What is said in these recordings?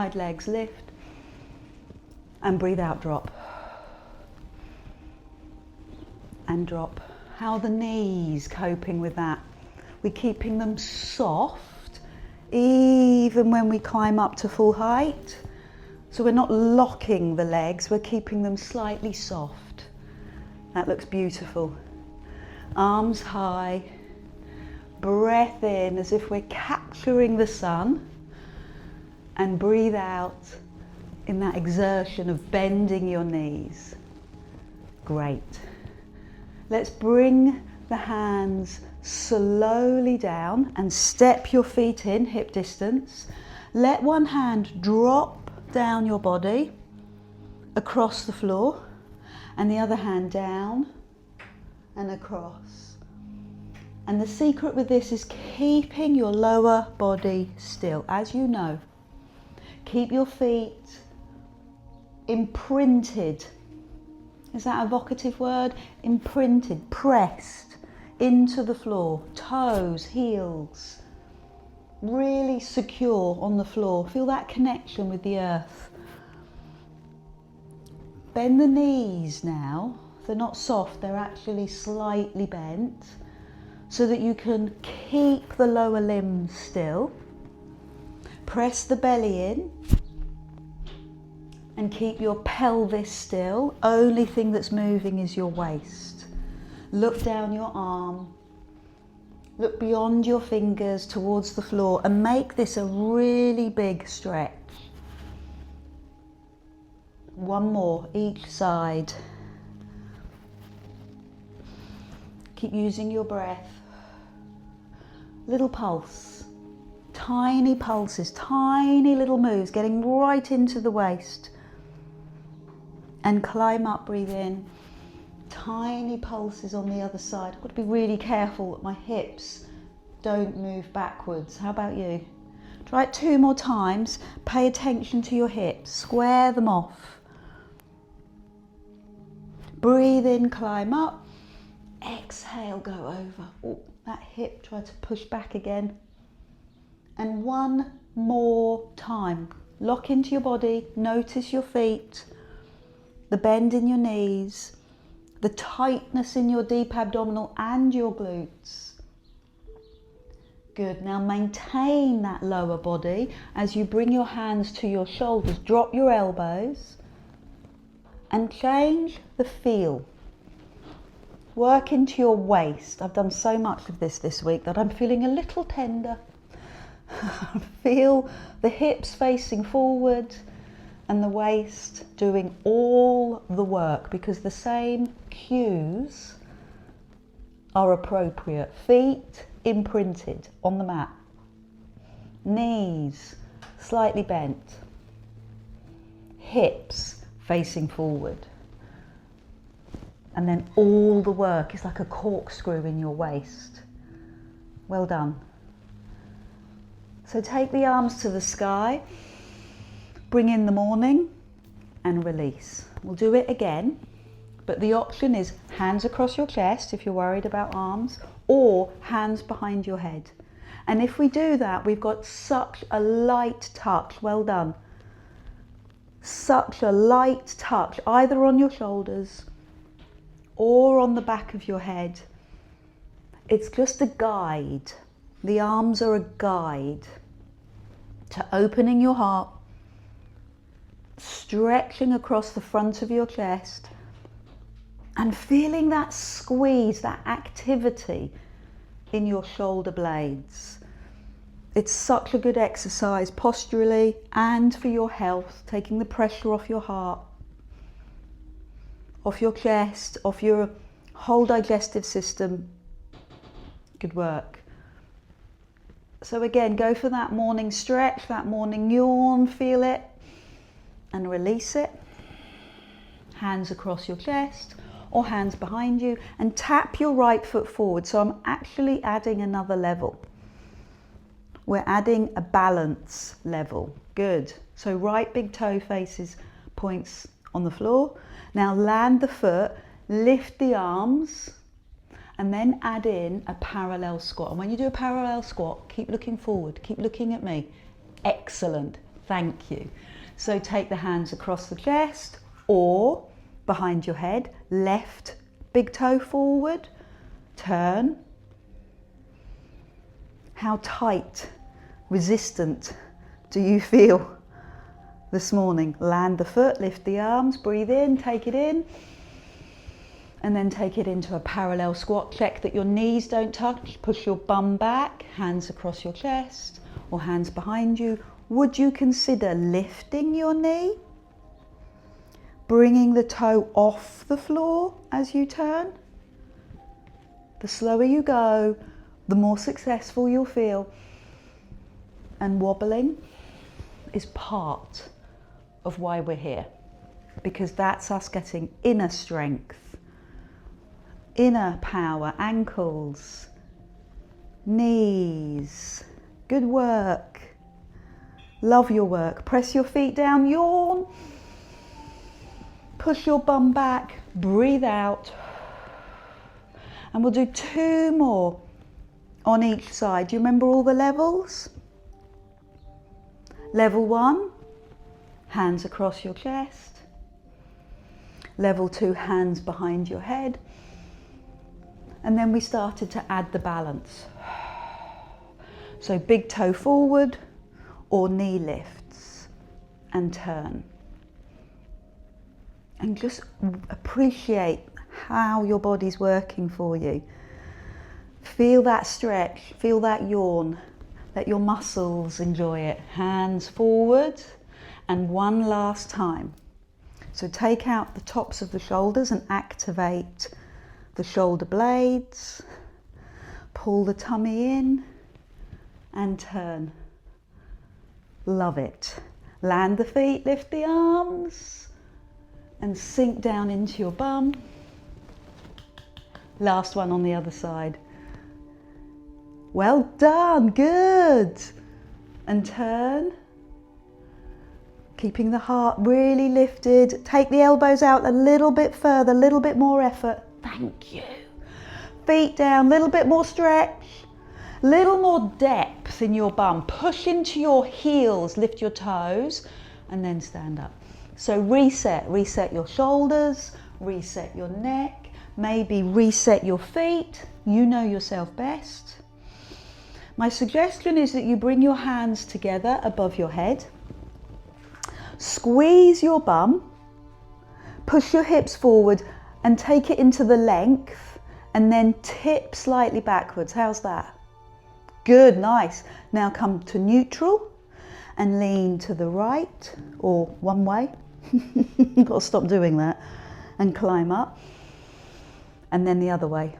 Side legs lift and breathe out, drop. And drop. How are the knees coping with that? We're keeping them soft even when we climb up to full height. So we're not locking the legs, we're keeping them slightly soft. That looks beautiful. Arms high, breath in as if we're capturing the sun, and breathe out in that exertion of bending your knees. Great. Let's bring the hands slowly down and step your feet in, hip distance. Let one hand drop down your body across the floor and the other hand down and across. And the secret with this is keeping your lower body still. As you know, keep your feet imprinted. Is that a vocative word? Imprinted, pressed into the floor, toes, heels, really secure on the floor. Feel that connection with the earth. Bend the knees now. They're not soft, they're actually slightly bent, so that you can keep the lower limbs still. Press the belly in and keep your pelvis still. Only thing that's moving is your waist. Look down your arm. Look beyond your fingers towards the floor and make this a really big stretch. One more, each side. Keep using your breath. Little pulse. Tiny pulses, tiny little moves, getting right into the waist. And climb up, breathe in. Tiny pulses on the other side. I've got to be really careful that my hips don't move backwards. How about you? Try it 2 more times. Pay attention to your hips. Square them off. Breathe in, climb up. Exhale, go over. Oh, that hip, try to push back again. And one more time. Lock into your body. Notice your feet. The bend in your knees. The tightness in your deep abdominal and your glutes. Good. Now maintain that lower body as you bring your hands to your shoulders. Drop your elbows and change the feel. Work into your waist. I've done so much of this week that I'm feeling a little tender. Feel the hips facing forward and the waist doing all the work, because the same cues are appropriate. Feet imprinted on the mat. Knees slightly bent. Hips facing forward. And then all the work is like a corkscrew in your waist. Well done. So take the arms to the sky. Bring in the morning and release. We'll do it again, but the option is hands across your chest if you're worried about arms, or hands behind your head. And if we do that, we've got such a light touch. Well done. Such a light touch, either on your shoulders or on the back of your head. It's just a guide. The arms are a guide to opening your heart, stretching across the front of your chest and feeling that squeeze, that activity in your shoulder blades. It's such a good exercise posturally and for your health, taking the pressure off your heart, off your chest, off your whole digestive system. Good work. So again, go for that morning stretch, that morning yawn, feel it and release it. Hands across your chest or hands behind you, and tap your right foot forward. So I'm actually adding another level. We're adding a balance level. Good. So right big toe faces, points on the floor. Now land the foot, lift the arms, and then add in a parallel squat. And when you do a parallel squat, keep looking forward, keep looking at me. Excellent. Thank you. So take the hands across the chest or behind your head, left big toe forward, turn. How tight, resistant do you feel this morning? Land the foot, lift the arms, breathe in, take it in, and then take it into a parallel squat. Check that your knees don't touch, push your bum back, hands across your chest or hands behind you. Would you consider lifting your knee? Bringing the toe off the floor as you turn? The slower you go, the more successful you'll feel. And wobbling is part of why we're here, because that's us getting inner strength, inner power, ankles, knees. Good work. Love your work. Press your feet down, yawn. Push your bum back, breathe out. And we'll do 2 more on each side. Do you remember all the levels? Level 1, hands across your chest. Level 2, hands behind your head. And then we started to add the balance. So big toe forward or knee lifts and turn. And just appreciate how your body's working for you. Feel that stretch, feel that yawn. Let your muscles enjoy it. Hands forward and one last time. So take out the tops of the shoulders and activate the shoulder blades. Pull the tummy in and turn. Love it. Land the feet, lift the arms and sink down into your bum. Last one on the other side. Well done, good. And turn. Keeping the heart really lifted. Take the elbows out a little bit further, a little bit more effort. Thank you. Feet down, a little bit more stretch. Little more depth in your bum. Push into your heels, lift your toes, and then stand up. So reset your shoulders, reset your neck, maybe reset your feet. You know yourself best. My suggestion is that you bring your hands together above your head. Squeeze your bum, push your hips forward and take it into the length and then tip slightly backwards. How's that? Good, nice. Now come to neutral and lean to the right or one way. You've got to stop doing that and climb up. And then the other way.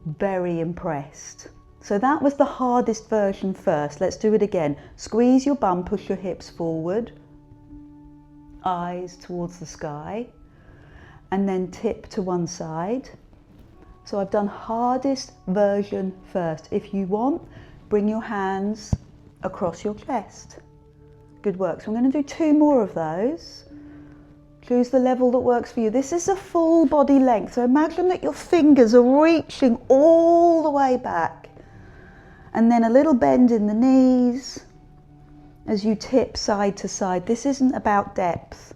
Very impressed. So that was the hardest version first. Let's do it again. Squeeze your bum, push your hips forward. Eyes towards the sky. And then tip to one side. So I've done hardest version first. If you want, bring your hands across your chest. Good work. So I'm going to do 2 more of those. Choose the level that works for you. This is a full body length. So imagine that your fingers are reaching all the way back. And then a little bend in the knees as you tip side to side. This isn't about depth.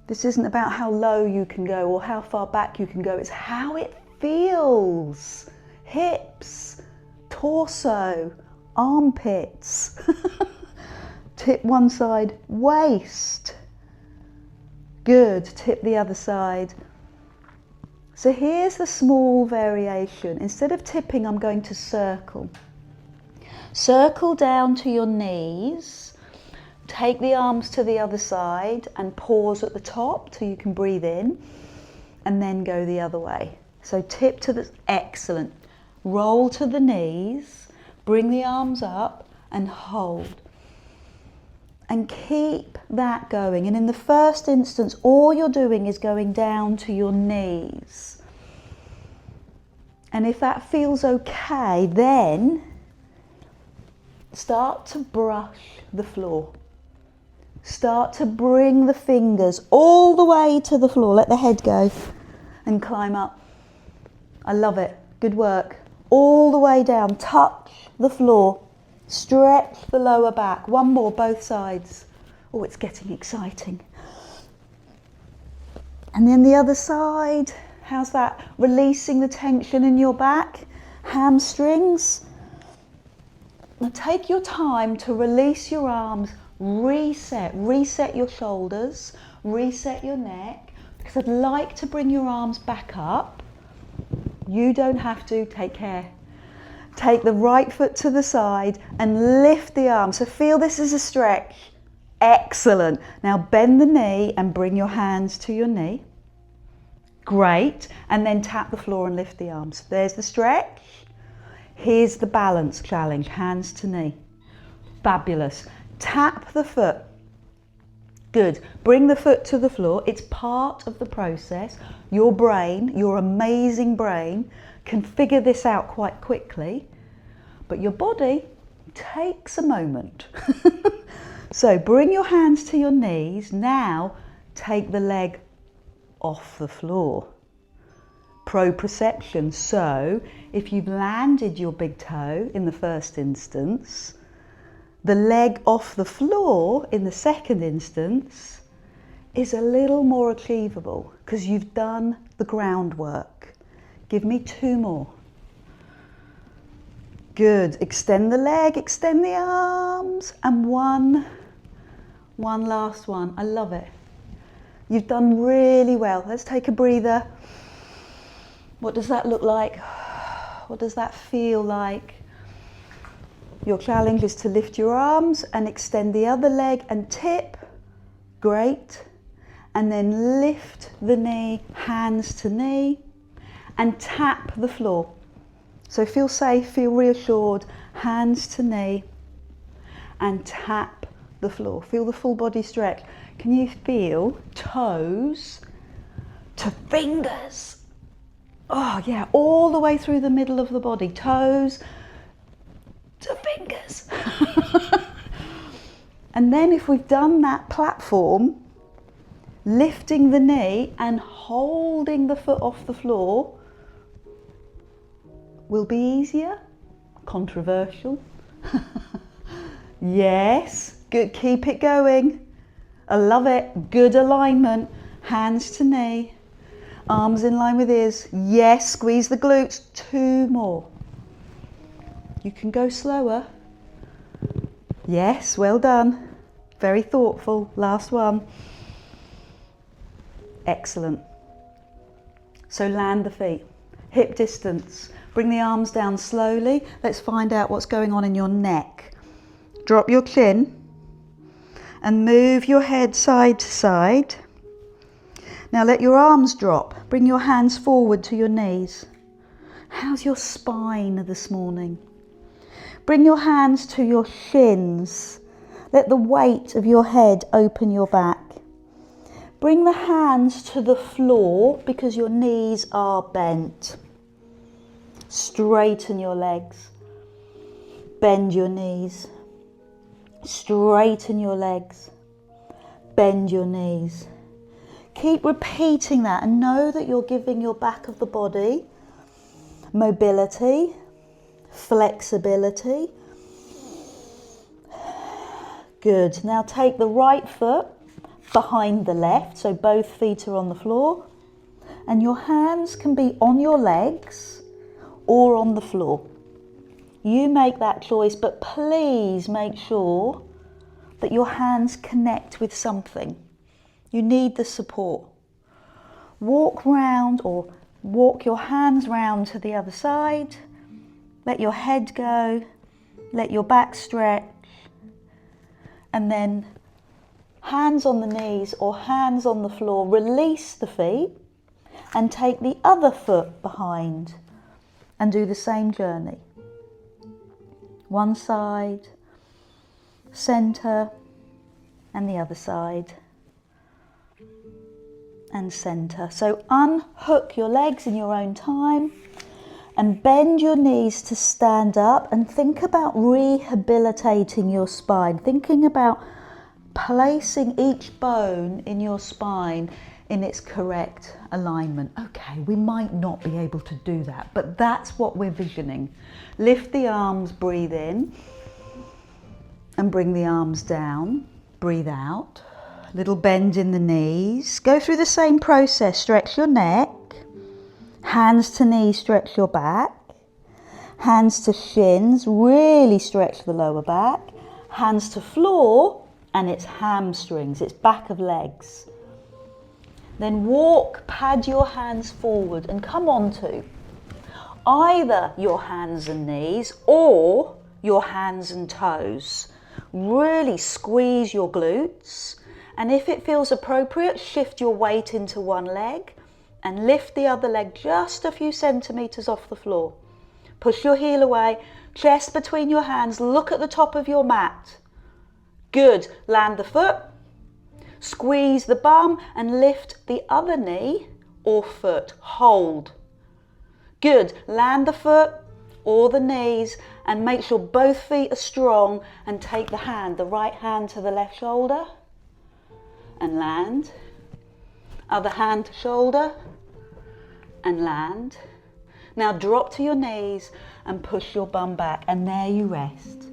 This isn't about how low you can go or how far back you can go. It's how it feels. Hips, torso, armpits. Tip one side, waist. Good, tip the other side. So here's the small variation. Instead of tipping, I'm going to circle. Circle down to your knees. Take the arms to the other side and pause at the top till you can breathe in and then go the other way. So tip to the, excellent. Roll to the knees, bring the arms up and hold. And keep that going. And in the first instance, all you're doing is going down to your knees. And if that feels okay, then start to brush the floor. Start to bring the fingers all the way to the floor. Let the head go and climb up. I love it. Good work. All the way down. Touch the floor. Stretch the lower back. One more, both sides. Oh, it's getting exciting. And then the other side. How's that? Releasing the tension in your back, hamstrings. Now take your time to release your arms, reset your shoulders, reset your neck, because I'd like to bring your arms back up. You don't have to, take care. Take the right foot to the side and lift the arm. So feel this is a stretch. Excellent. Now bend the knee and bring your hands to your knee. Great. And then tap the floor and lift the arms. There's the stretch. Here's the balance challenge, hands to knee. Fabulous. Tap the foot. Good. Bring the foot to the floor. It's part of the process. Your brain, your amazing brain, can figure this out quite quickly, but your body takes a moment. So bring your hands to your knees. Now take the leg off the floor. Proprioception. So if you've landed your big toe in the first instance, the leg off the floor in the second instance is a little more achievable because you've done the groundwork. Give me 2 more. Good. Extend the leg, extend the arms, and one last one. I love it. You've done really well. Let's take a breather. What does that look like? What does that feel like? Your challenge is to lift your arms and extend the other leg and tip. Great. And then lift the knee, hands to knee, and tap the floor. So feel safe, feel reassured, hands to knee, and tap the floor. Feel the full body stretch. Can you feel toes to fingers? Oh yeah, all the way through the middle of the body. Toes to fingers. And then if we've done that platform, lifting the knee and holding the foot off the floor will be easier. Controversial. Yes, good, keep it going. I love it. Good alignment. Hands to knee, arms in line with ears. Yes, squeeze the glutes. 2 more. You can go slower. Yes, well done. Very thoughtful. Last one. Excellent. So land the feet, hip distance. Bring the arms down slowly. Let's find out what's going on in your neck. Drop your chin and move your head side to side. Now let your arms drop. Bring your hands forward to your knees. How's your spine this morning? Bring your hands to your shins. Let the weight of your head open your back. Bring the hands to the floor because your knees are bent. Straighten your legs. Bend your knees. Straighten your legs. Bend your knees. Keep repeating that and know that you're giving your back of the body mobility, flexibility. Good. Now take the right foot behind the left, so both feet are on the floor, and your hands can be on your legs or on the floor. You make that choice, but please make sure that your hands connect with something. You need the support. Walk round or walk your hands round to the other side. Let your head go, let your back stretch, and then hands on the knees or hands on the floor. Release the feet and take the other foot behind and do the same journey. One side, centre, and the other side, and centre. So unhook your legs in your own time and bend your knees to stand up, and think about rehabilitating your spine, thinking about placing each bone in your spine in its correct alignment. Okay, we might not be able to do that, but that's what we're visioning. Lift the arms, breathe in. and bring the arms down. Breathe out. Little bend in the knees. Go through the same process. Stretch your neck. Hands to knees, stretch your back. Hands to shins, really stretch the lower back. Hands to floor, and it's hamstrings, it's back of legs. Then walk, pad your hands forward and come onto either your hands and knees or your hands and toes. Really squeeze your glutes, and if it feels appropriate, shift your weight into one leg and lift the other leg just a few centimetres off the floor. Push your heel away, chest between your hands, look at the top of your mat. Good, land the foot, squeeze the bum and lift the other knee or foot, hold. Good, land the foot or the knees and make sure both feet are strong and take the hand, the right hand to the left shoulder and land. Other hand to shoulder and land. Now drop to your knees and push your bum back, and there you rest.